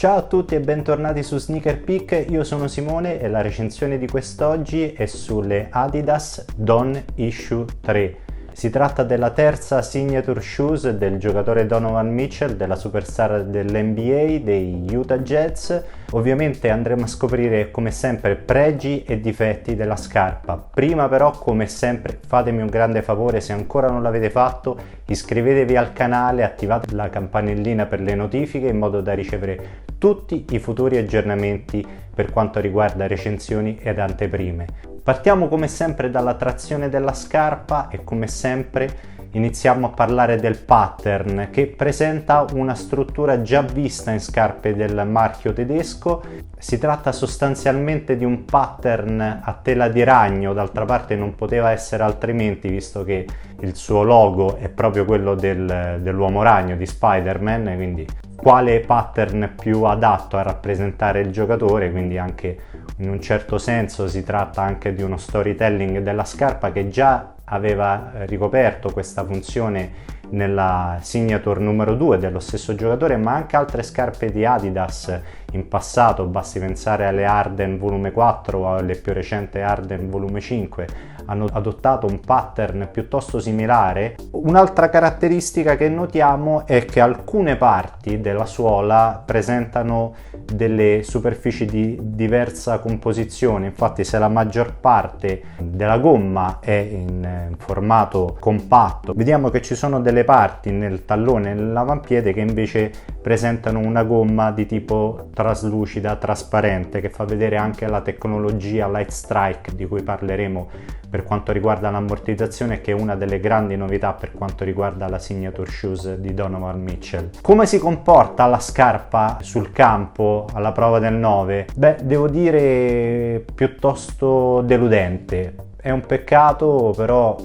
Ciao a tutti e bentornati su Sneaker Peek, io sono Simone e la recensione di quest'oggi è sulle Adidas Don Issue 3. Si tratta della terza signature shoes del giocatore Donovan Mitchell, della superstar dell'NBA, dei Utah Jazz. Ovviamente andremo a scoprire come sempre pregi e difetti della scarpa. Prima però, come sempre, fatemi un grande favore: se ancora non l'avete fatto, iscrivetevi al canale, attivate la campanellina per le notifiche in modo da ricevere tutti i futuri aggiornamenti per quanto riguarda recensioni ed anteprime. Partiamo come sempre dalla trazione della scarpa e come sempre iniziamo a parlare del pattern, che presenta una struttura già vista in scarpe del marchio tedesco. Si tratta sostanzialmente di un pattern a tela di ragno, d'altra parte non poteva essere altrimenti visto che il suo logo è proprio quello dell'uomo ragno di Spider-Man, quindi quale pattern più adatto a rappresentare il giocatore, quindi anche in un certo senso si tratta anche di uno storytelling della scarpa che già aveva ricoperto questa funzione nella signature numero 2 dello stesso giocatore, ma anche altre scarpe di Adidas in passato, basti pensare alle Harden volume 4 o alle più recenti Harden volume 5, hanno adottato un pattern piuttosto similare. Un'altra caratteristica che notiamo è che alcune parti della suola presentano delle superfici di diversa composizione. Infatti, se la maggior parte della gomma è in formato compatto, vediamo che ci sono delle parti nel tallone e nell'avampiede che invece presentano una gomma di tipo traslucida, trasparente, che fa vedere anche la tecnologia Light Strike di cui parleremo per quanto riguarda l'ammortizzazione, che è una delle grandi novità per quanto riguarda la signature shoes di Donovan Mitchell. Come si comporta la scarpa sul campo alla prova del 9? Beh, devo dire piuttosto deludente. È un peccato, però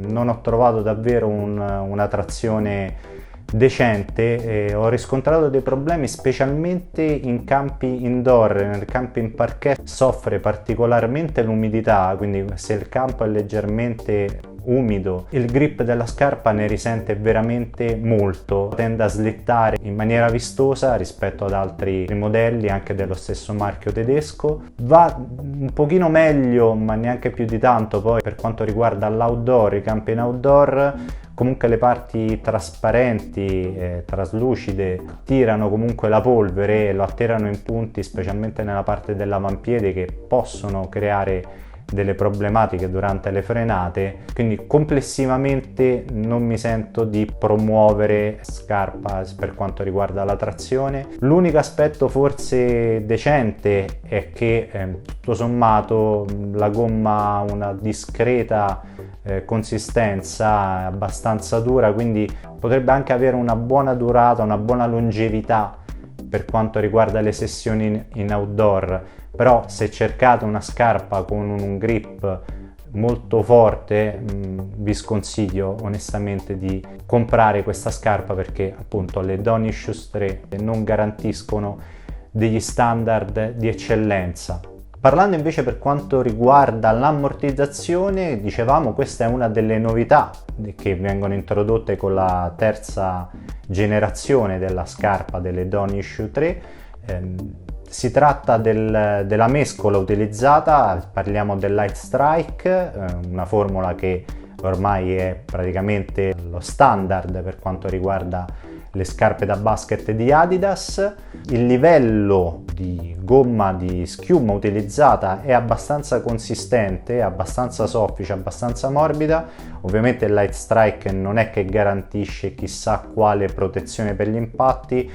non ho trovato davvero una trazione decente. Ho riscontrato dei problemi specialmente in campi indoor. Nel campo in parquet soffre particolarmente l'umidità, quindi se il campo è leggermente umido il grip della scarpa ne risente veramente molto, tende a slittare in maniera vistosa rispetto ad altri modelli anche dello stesso marchio tedesco. Va un pochino meglio, ma neanche più di tanto, poi per quanto riguarda l'outdoor, i campi in outdoor. Comunque le parti trasparenti, traslucide, attirano comunque la polvere e lo attirano in punti, specialmente nella parte dell'avampiede, che possono creare delle problematiche durante le frenate. Quindi complessivamente non mi sento di promuovere scarpa per quanto riguarda la trazione. L'unico aspetto forse decente è che tutto sommato la gomma ha una discreta consistenza, abbastanza dura, quindi potrebbe anche avere una buona durata, una buona longevità per quanto riguarda le sessioni in outdoor. Però se cercate una scarpa con un grip molto forte, vi sconsiglio onestamente di comprare questa scarpa, perché appunto le Don Issue 3 non garantiscono degli standard di eccellenza. Parlando invece per quanto riguarda l'ammortizzazione, dicevamo questa è una delle novità che vengono introdotte con la terza generazione della scarpa delle Don Issue 3. Si tratta della mescola utilizzata, parliamo del Light Strike, una formula che ormai è praticamente lo standard per quanto riguarda le scarpe da basket di Adidas. Il livello di gomma di schiuma utilizzata è abbastanza consistente, abbastanza soffice, abbastanza morbida. Ovviamente il Light Strike non è che garantisce chissà quale protezione per gli impatti,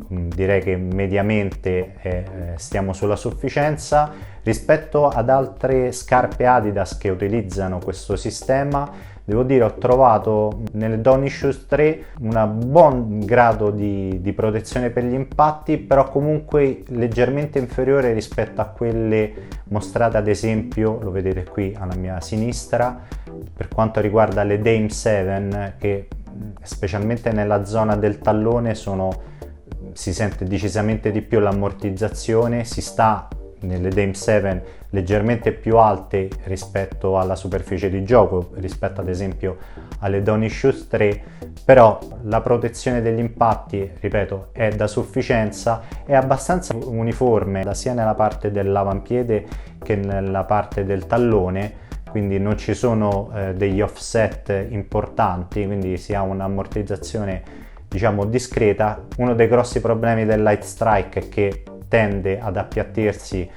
direi che mediamente stiamo sulla sufficienza. Rispetto ad altre scarpe Adidas che utilizzano questo sistema, devo dire ho trovato nelle Don Issue 3 un buon grado di protezione per gli impatti, però comunque leggermente inferiore rispetto a quelle mostrate ad esempio, lo vedete qui alla mia sinistra, per quanto riguarda le Dame 7, che specialmente nella zona del tallone si sente decisamente di più l'ammortizzazione, si sta nelle Dame 7 leggermente più alte rispetto alla superficie di gioco, rispetto ad esempio alle Dawn Issues 3, però la protezione degli impatti, ripeto, è da sufficienza, è abbastanza uniforme sia nella parte dell'avampiede che nella parte del tallone, quindi non ci sono degli offset importanti, quindi si ha un'ammortizzazione diciamo discreta. Uno dei grossi problemi del Light Strike è che tende ad appiattirsi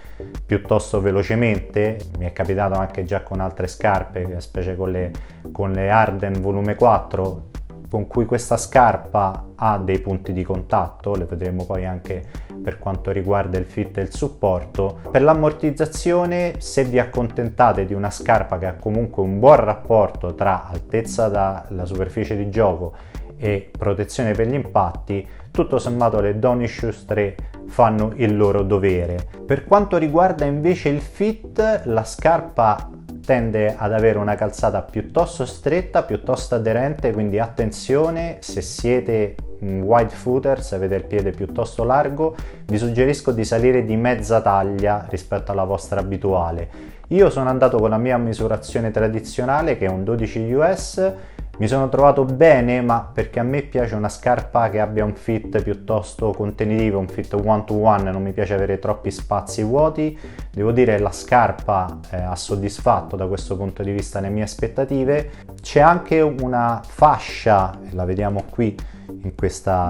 piuttosto velocemente, mi è capitato anche già con altre scarpe, specie con le Arden volume 4, con cui questa scarpa ha dei punti di contatto, le vedremo poi anche per quanto riguarda il fit e il supporto. Per l'ammortizzazione, se vi accontentate di una scarpa che ha comunque un buon rapporto tra altezza dalla superficie di gioco e protezione per gli impatti, tutto sommato le Dawn Issues 3 fanno il loro dovere. Per quanto riguarda invece il fit, la scarpa tende ad avere una calzata piuttosto stretta, piuttosto aderente, quindi attenzione, se siete wide footer, se avete il piede piuttosto largo, vi suggerisco di salire di mezza taglia rispetto alla vostra abituale. Io sono andato con la mia misurazione tradizionale, che è un 12 US, mi sono trovato bene, ma perché a me piace una scarpa che abbia un fit piuttosto contenitivo, un fit one to one, non mi piace avere troppi spazi vuoti. Devo dire che la scarpa ha soddisfatto da questo punto di vista le mie aspettative. C'è anche una fascia, la vediamo qui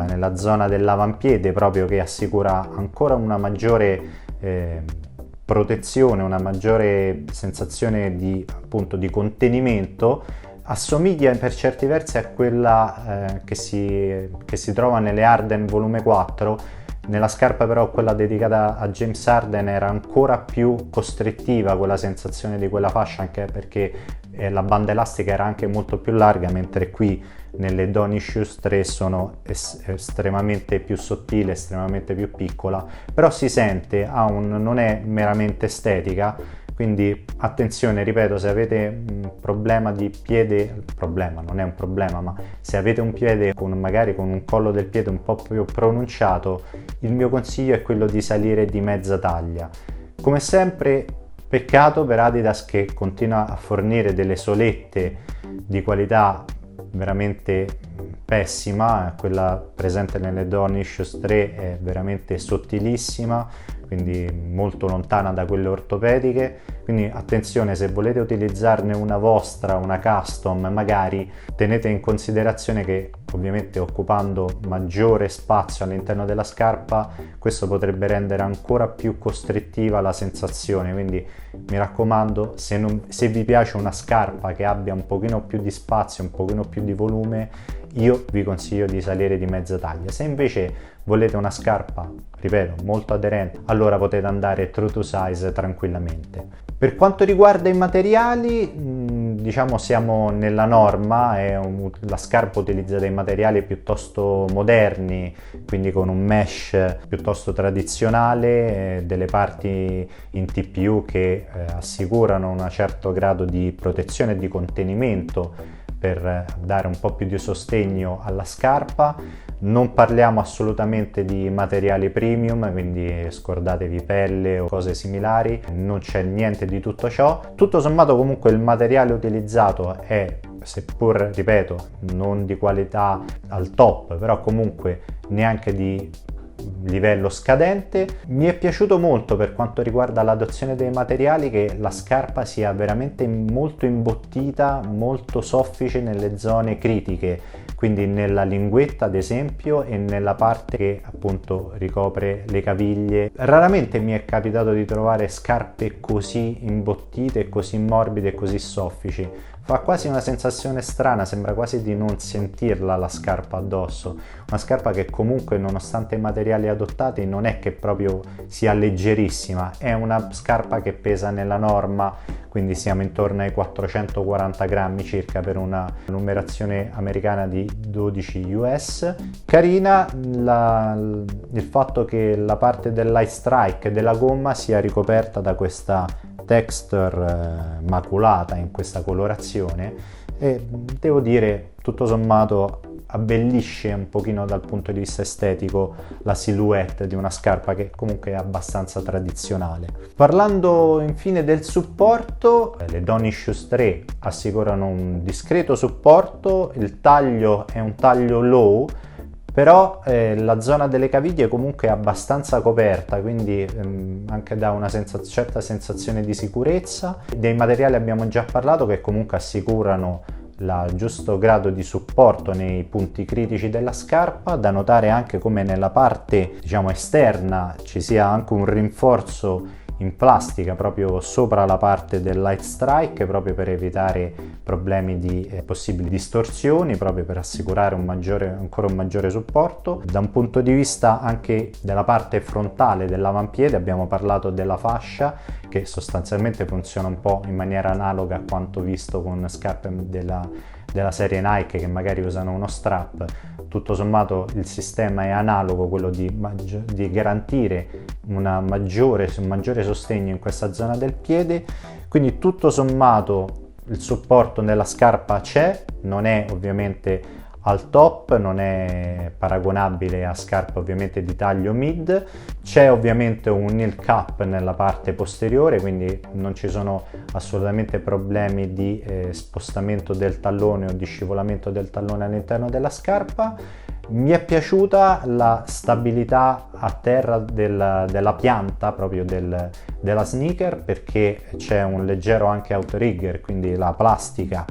nella zona dell'avampiede, proprio, che assicura ancora una maggiore protezione, una maggiore sensazione di, appunto, di contenimento. Assomiglia per certi versi a quella che si trova nelle Arden volume 4. Nella scarpa però, quella dedicata a James Harden, era ancora più costrittiva quella sensazione di quella fascia, anche perché la banda elastica era anche molto più larga, mentre qui nelle Dawn Issues 3 sono estremamente più sottile, estremamente più piccola, però si sente, non è meramente estetica. Quindi attenzione, ripeto, se avete un problema di piede, non è un problema, ma se avete un piede magari con un collo del piede un po' più pronunciato, il mio consiglio è quello di salire di mezza taglia. Come sempre, peccato per Adidas, che continua a fornire delle solette di qualità veramente pessima. Quella presente nelle Dawn Issues 3 è veramente sottilissima, quindi molto lontana da quelle ortopediche. Quindi attenzione, se volete utilizzarne una vostra, una custom, magari tenete in considerazione che ovviamente occupando maggiore spazio all'interno della scarpa, questo potrebbe rendere ancora più costrittiva la sensazione. Quindi mi raccomando, se vi piace una scarpa che abbia un pochino più di spazio, un pochino più di volume, io vi consiglio di salire di mezza taglia. Se invece volete una scarpa, ripeto, molto aderente, allora potete andare true to size tranquillamente. Per quanto riguarda i materiali, diciamo siamo nella norma, la scarpa utilizza dei materiali piuttosto moderni, quindi con un mesh piuttosto tradizionale, delle parti in TPU che assicurano un certo grado di protezione e di contenimento per dare un po' più di sostegno alla scarpa. Non parliamo assolutamente di materiali premium, quindi scordatevi pelle o cose similari, non c'è niente di tutto ciò. Tutto sommato comunque il materiale utilizzato è, seppur, ripeto, non di qualità al top, però comunque neanche di livello scadente. Mi è piaciuto molto, per quanto riguarda l'adozione dei materiali, che la scarpa sia veramente molto imbottita, molto soffice nelle zone critiche, quindi nella linguetta ad esempio e nella parte che appunto ricopre le caviglie. Raramente mi è capitato di trovare scarpe così imbottite, così morbide e così soffici. Fa quasi una sensazione strana, sembra quasi di non sentirla la scarpa addosso. Una scarpa che comunque, nonostante i materiali adottati, non è che proprio sia leggerissima, è una scarpa che pesa nella norma, quindi siamo intorno ai 440 grammi circa per una numerazione americana di 12 US. Carina il fatto che la parte del Light Strike della gomma sia ricoperta da questa texture maculata in questa colorazione, e devo dire tutto sommato abbellisce un pochino dal punto di vista estetico la silhouette di una scarpa che comunque è abbastanza tradizionale. Parlando infine del supporto, le Dawn Issues 3 assicurano un discreto supporto, il taglio è un taglio low, però la zona delle caviglie comunque è abbastanza coperta, quindi anche dà una certa sensazione di sicurezza. Dei materiali abbiamo già parlato, che comunque assicurano il giusto grado di supporto nei punti critici della scarpa. Da notare anche come nella parte, diciamo, esterna ci sia anche un rinforzo in plastica proprio sopra la parte del Light Strike, proprio per evitare problemi di possibili distorsioni, proprio per assicurare ancora un maggiore supporto. Da un punto di vista anche della parte frontale dell'avampiede abbiamo parlato della fascia, che sostanzialmente funziona un po' in maniera analoga a quanto visto con scarpe della serie Nike che magari usano uno strap. Tutto sommato il sistema è analogo, quello di garantire un maggiore sostegno in questa zona del piede, quindi tutto sommato il supporto nella scarpa c'è, non è ovviamente al top, non è paragonabile a scarpe ovviamente di taglio mid, c'è ovviamente un heel cap nella parte posteriore, quindi non ci sono assolutamente problemi di spostamento del tallone o di scivolamento del tallone all'interno della scarpa. Mi è piaciuta la stabilità a terra della pianta proprio della sneaker, perché c'è un leggero anche outrigger, quindi la plastica,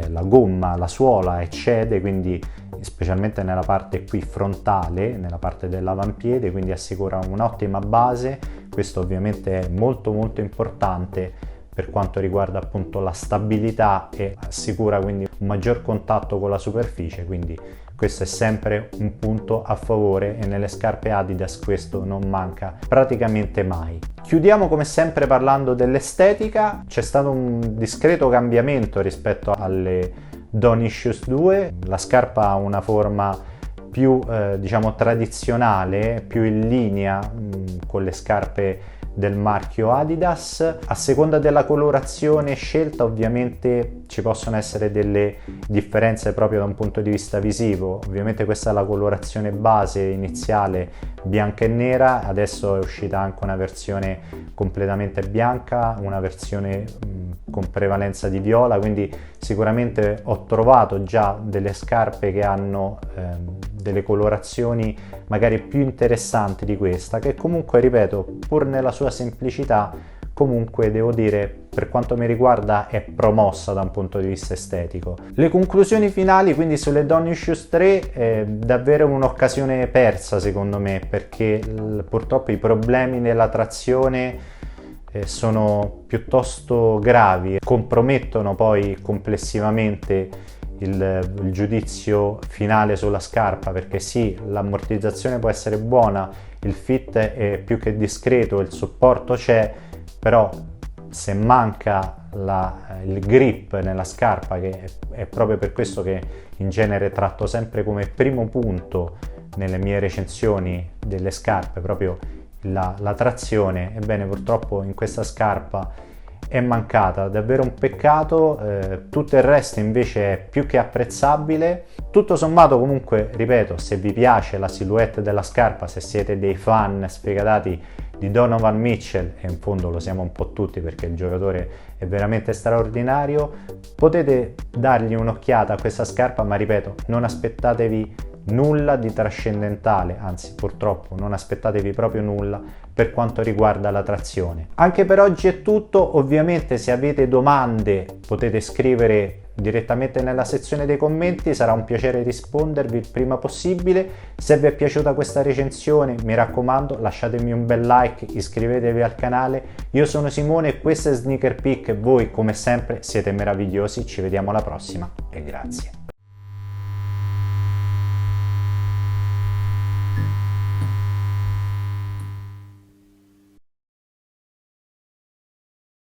la gomma, la suola eccede, quindi specialmente nella parte qui frontale, nella parte dell'avampiede, quindi assicura un'ottima base. Questo ovviamente è molto importante per quanto riguarda appunto la stabilità, e assicura quindi un maggior contatto con la superficie, quindi questo è sempre un punto a favore, e nelle scarpe Adidas questo non manca praticamente mai. Chiudiamo come sempre parlando dell'estetica. C'è stato un discreto cambiamento rispetto alle Dawn Issues 2, la scarpa ha una forma più diciamo tradizionale, più in linea con le scarpe del marchio Adidas. A seconda della colorazione scelta ovviamente ci possono essere delle differenze proprio da un punto di vista visivo. Ovviamente questa è la colorazione base iniziale, bianca e nera, adesso è uscita anche una versione completamente bianca, una versione con prevalenza di viola, quindi sicuramente ho trovato già delle scarpe che hanno delle colorazioni magari più interessanti di questa, che comunque, ripeto, pur nella sua semplicità, comunque devo dire, per quanto mi riguarda, è promossa da un punto di vista estetico. Le conclusioni finali quindi sulle Dawn Issues 3 è davvero un'occasione persa secondo me, perché purtroppo i problemi nella trazione sono piuttosto gravi, compromettono poi complessivamente il giudizio finale sulla scarpa, perché sì, l'ammortizzazione può essere buona, il fit è più che discreto, il supporto c'è, però se manca il grip nella scarpa, che è proprio per questo che in genere tratto sempre come primo punto nelle mie recensioni delle scarpe proprio la trazione, ebbene purtroppo in questa scarpa è mancata, davvero un peccato. Tutto il resto invece è più che apprezzabile. Tutto sommato comunque, ripeto, se vi piace la silhouette della scarpa, se siete dei fan sfegatati di Donovan Mitchell, e in fondo lo siamo un po' tutti perché il giocatore è veramente straordinario, potete dargli un'occhiata a questa scarpa, ma ripeto, non aspettatevi nulla di trascendentale, anzi purtroppo non aspettatevi proprio nulla per quanto riguarda la trazione. Anche per oggi è tutto, ovviamente se avete domande potete scrivere direttamente nella sezione dei commenti, sarà un piacere rispondervi il prima possibile. Se vi è piaciuta questa recensione, mi raccomando, lasciatemi un bel like, iscrivetevi al canale. Io sono Simone e questo è Sneaker Peek, voi come sempre siete meravigliosi, ci vediamo alla prossima e grazie.